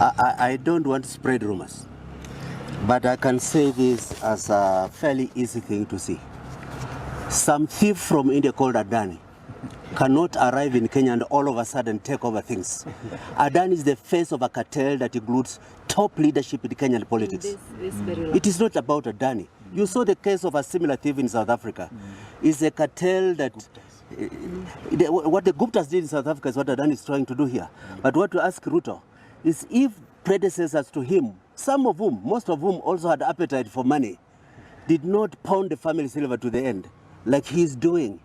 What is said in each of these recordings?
I don't want to spread rumors, but I can say this as a fairly easy thing to see. Some thief from India called Adani cannot arrive in Kenya and all of a sudden take over things. Adani is the face of a cartel that includes top leadership in Kenyan politics. It is not about Adani. You saw the case of a similar thief in South Africa. It's a cartel that what the Govt did in South Africa is what Adani is trying to do here. But what to ask Ruto is if predecessors to him, some of whom, most of whom also had appetite for money, did not pound the family silver to the end, like he's doing,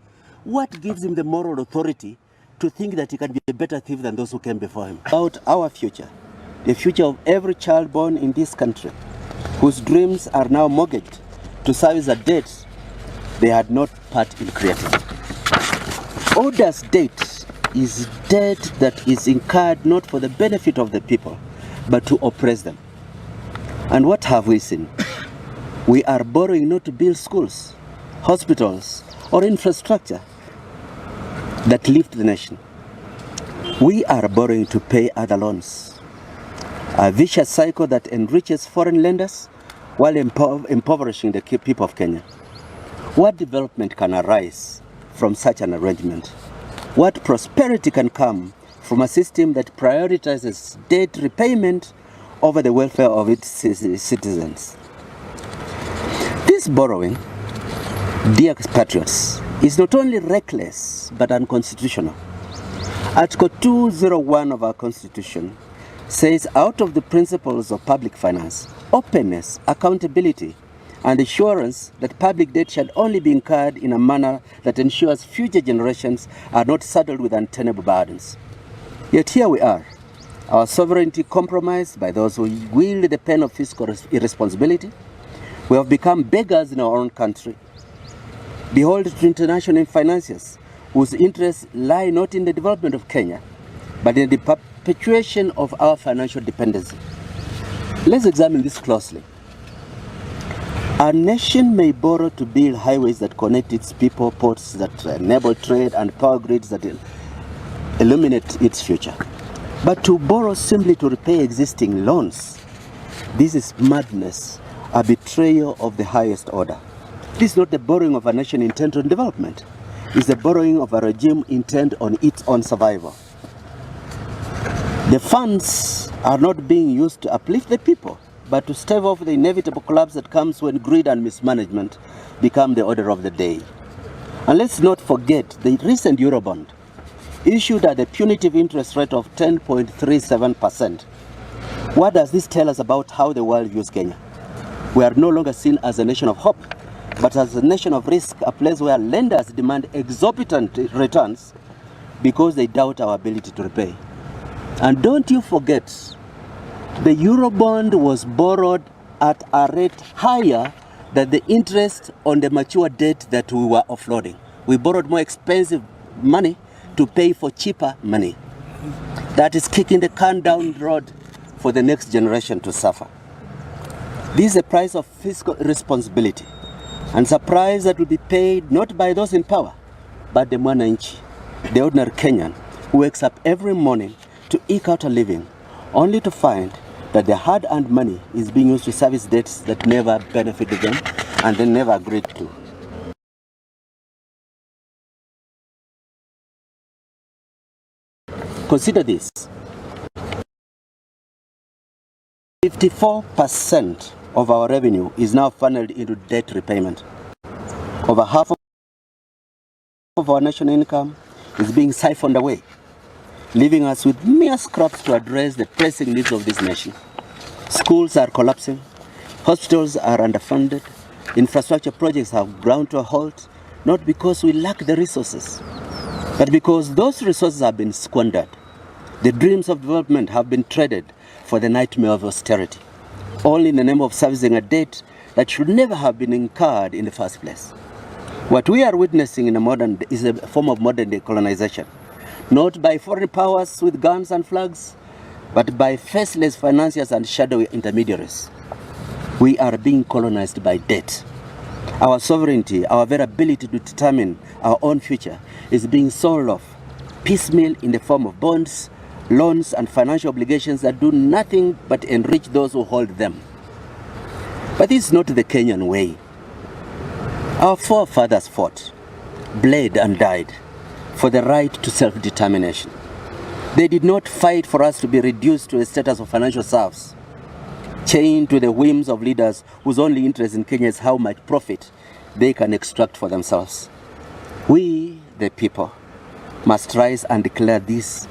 what gives him the moral authority to think that he can be a better thief than those who came before him? About our future, the future of every child born in this country, whose dreams are now mortgaged to service a debt they had not part in creating. Oda's debt is debt that is incurred not for the benefit of the people, but to oppress them. And what have we seen? We are borrowing not to build schools, hospitals, or infrastructure that lift the nation. We are borrowing to pay other loans. A vicious cycle that enriches foreign lenders while impoverishing the people of Kenya. What development can arise from such an arrangement? What prosperity can come from a system that prioritizes debt repayment over the welfare of its citizens? This borrowing, dear patriots, is not only reckless but unconstitutional. Article 201 of our Constitution says, out of the principles of public finance, openness, accountability, and assurance that public debt shall only be incurred in a manner that ensures future generations are not saddled with untenable burdens. Yet here we are, our sovereignty compromised by those who wield the pen of fiscal irresponsibility. We have become beggars in our own country. Behold to international financiers whose interests lie not in the development of Kenya, but in the perpetuation of our financial dependency. Let's examine this closely. Our nation may borrow to build highways that connect its people, ports that enable trade, and power grids that illuminate its future. But to borrow simply to repay existing loans, this is madness, a betrayal of the highest order. This is not the borrowing of a nation intent on development. It's the borrowing of a regime intent on its own survival. The funds are not being used to uplift the people, but to stave off the inevitable collapse that comes when greed and mismanagement become the order of the day. And let's not forget the recent Eurobond, issued at the punitive interest rate of 10.37%. What does this tell us about how the world views Kenya? We are no longer seen as a nation of hope, but as a nation of risk, a place where lenders demand exorbitant returns because they doubt our ability to repay. And don't you forget, the Eurobond was borrowed at a rate higher than the interest on the mature debt that we were offloading. We borrowed more expensive money to pay for cheaper money. That is kicking the can down the road for the next generation to suffer. This is the price of fiscal responsibility, and it's a price that will be paid not by those in power, but the mwananchi, the ordinary Kenyan, who wakes up every morning to eke out a living, only to find that the hard-earned money is being used to service debts that never benefited them and they never agreed to. Consider this. 54% of our revenue is now funneled into debt repayment. Over half of our national income is being siphoned away, leaving us with mere scraps to address the pressing needs of this nation. Schools are collapsing, hospitals are underfunded, infrastructure projects have ground to a halt, not because we lack the resources, but because those resources have been squandered. The dreams of development have been traded for the nightmare of austerity, all in the name of servicing a debt that should never have been incurred in the first place. What we are witnessing is a form of modern decolonization, not by foreign powers with guns and flags, but by faceless financiers and shadowy intermediaries. We are being colonized by debt. Our sovereignty, our very ability to determine our own future is being sold off piecemeal in the form of bonds loans and financial obligations that do nothing but enrich those who hold them. But this is not the Kenyan way. Our forefathers fought, bled and died for the right to self-determination. They did not fight for us to be reduced to a status of financial serfs, chained to the whims of leaders whose only interest in Kenya is how much profit they can extract for themselves. We, the people, must rise and declare this,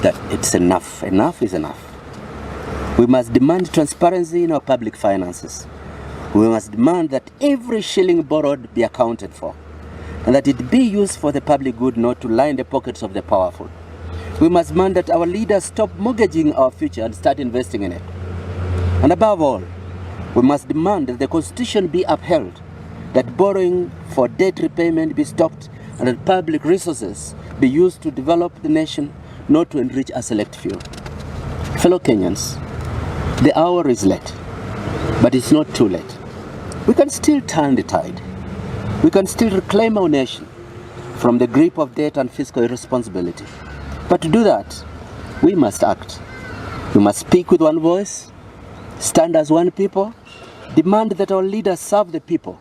that it's enough. Enough is enough. We must demand transparency in our public finances. We must demand that every shilling borrowed be accounted for, and that it be used for the public good, not to line the pockets of the powerful. We must demand that our leaders stop mortgaging our future and start investing in it. And above all, we must demand that the Constitution be upheld, that borrowing for debt repayment be stopped, and that public resources be used to develop the nation, not to enrich a select few. Fellow Kenyans, the hour is late, but it's not too late. We can still turn the tide. We can still reclaim our nation from the grip of debt and fiscal irresponsibility. But to do that, we must act. We must speak with one voice, stand as one people, demand that our leaders serve the people,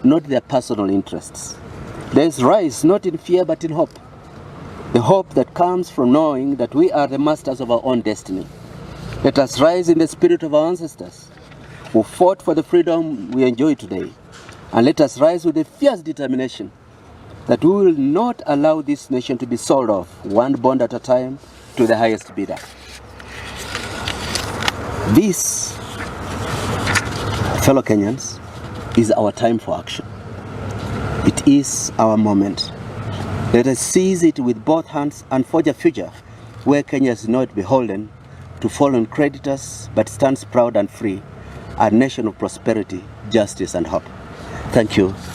not their personal interests. Let us rise not in fear but in hope. The hope that comes from knowing that we are the masters of our own destiny. Let us rise in the spirit of our ancestors who fought for the freedom we enjoy today. And let us rise with a fierce determination that we will not allow this nation to be sold off, one bond at a time, to the highest bidder. This, fellow Kenyans, is our time for action. It is our moment. Let us seize it with both hands and forge a future where Kenya is not beholden to fallen creditors, but stands proud and free, a nation of prosperity, justice, and hope. Thank you.